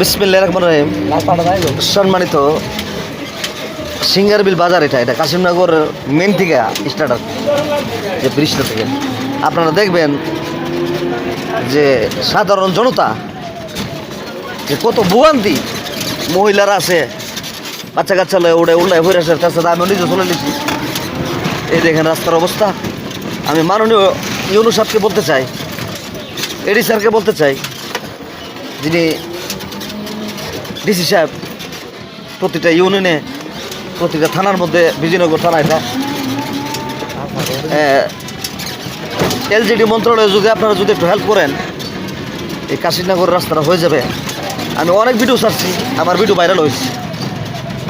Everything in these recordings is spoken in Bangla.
বিসমিল্লাহির রহমানির রহিম। সম্মানিত সিঙ্গারবিল বাজার, এটা কাশিমনগর মেন থেকে স্টার্টার যে ব্রিজটা থেকে আপনারা দেখবেন যে সাধারণ জনতা যে কত ভোগান্তি, মহিলারা আছে বাচ্চা কাচ্চা লয়ে উড়ে উল্লায় হয়ে আসে, তার সাথে আমি নিজে চলে নিচ্ছি। এই দেখেন রাস্তার অবস্থা। আমি মাননীয় ইউনূস সাহেবকে বলতে চাই, এডি স্যারকে বলতে চাই, যিনি ডিসি সাহেব, প্রতিটা ইউনিয়নে প্রতিটা থানার মধ্যে বিজয়নগর থানা এটা এলজিডি মন্ত্রণালয়ে যদি আপনারা যদি একটু হেল্প করেন, এই কাশিনগর রাস্তাটা হয়ে যাবে। আমি অনেক ভিডিও ছাড়ছি, আমার ভিডিও ভাইরাল হয়েছে।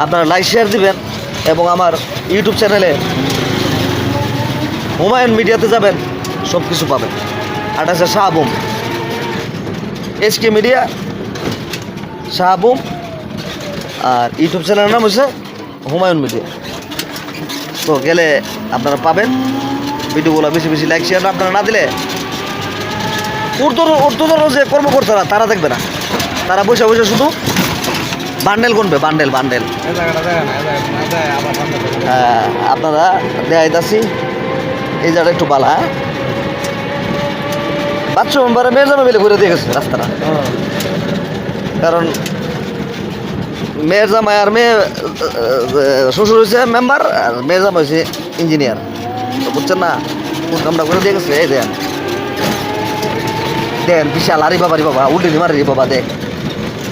আপনারা লাইক শেয়ার দিবেন এবং আমার ইউটিউব চ্যানেলে হুমায়ুন মিডিয়াতে যাবেন, সব কিছু পাবেন। আর আছে শাহাবুম, এসকে মিডিয়া শাহাবুম, আর ইউটিউব চ্যানেলের নাম হচ্ছে হুমায়ুন মিডিয়া। তো গেলে আপনারা পাবেন ভিডিওগুলো। বেশি বেশি লাইক শেয়ার আপনারা না দিলে উর্দুদের যে কর্মকর্তারা তারা দেখবে না, তারা বসে বসে শুধু বান্ডেল গুনবে, বান্ডেল বান্ডেল। আপনারা দেখাইতাছি এই জায়গাটা একটু বালা, বাচ্চা মেম্বারে মেয়ের জামা মিলে ঘুরে দিয়ে গেছে রাস্তাটা। কারণ মেয়ের জামাই আর মেয়ে শ্বশুর হয়েছে মেম্বার, আর মেয়ের জামা হয়েছে ইঞ্জিনিয়ার। তো বুঝছেন না, কোন কামটা করে দিয়ে গেছে। এই দেন দেন বিশাল, আরে বাবা রে বাবা, উল্টে মারে রে বাবা,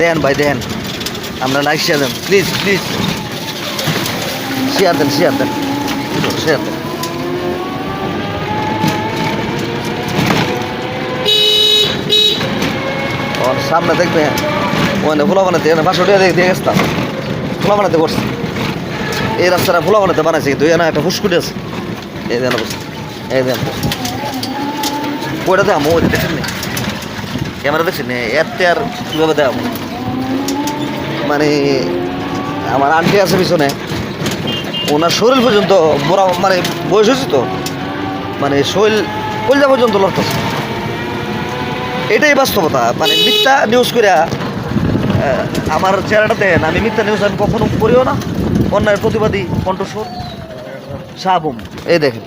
দেন ভাই দেন। আমরা লাইক শেয়ার দেন, প্লিজ প্লিজ শেয়ার দেন, শেয়ার দেন, শেয়ার দেন। ওর সামনে দেখবেন ওখানে ফুলা বানাতে, পাঁচশো টাকা দিয়ে গেছতাম, ফুলা বানাতে করছে। এই রাস্তাটা ফুলা বানাতে বানাইছে, কিন্তু এখানে একটা ফুসকুটি আছে। এই দেন অবস্থা, এই দেন ওইটা দেখাম, ওই দেখছেন নি ক্যামেরা দেখছেন নি, এতে আর কীভাবে দেখাম। মানে আমার আন্টি আছে পিছনে, ওনার শরীর পর্যন্ত বড়, মানে বয়স হয়েছে তো, মানে শরীর কলজা পর্যন্ত লড়তেছে। এটাই বাস্তবতা। মানে মিথ্যা নিউজ করে আমার চেহারাটা দেখেন, আমি মিথ্যা নিউজ আমি কখনো করিও না। অন্যায়ের প্রতিবাদী কণ্ঠস্বর শাহাবুম। এই দেখেন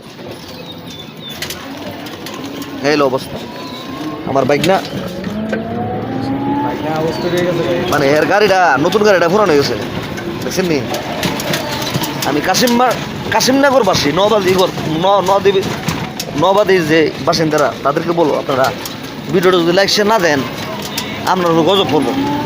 এই অবস্থা। আমার বাইক না, মানে এর গাড়িটা, নতুন গাড়িটা পুরানো হয়ে গেছে, দেখছেন নি। আমি কাশিমনগরবাসী, নবাদির যে বাসিন্দারা, তাদেরকে বলবো আপনারা ভিডিওটা যদি লাইক শেয়ার না দেন, আপনার গজব করবো।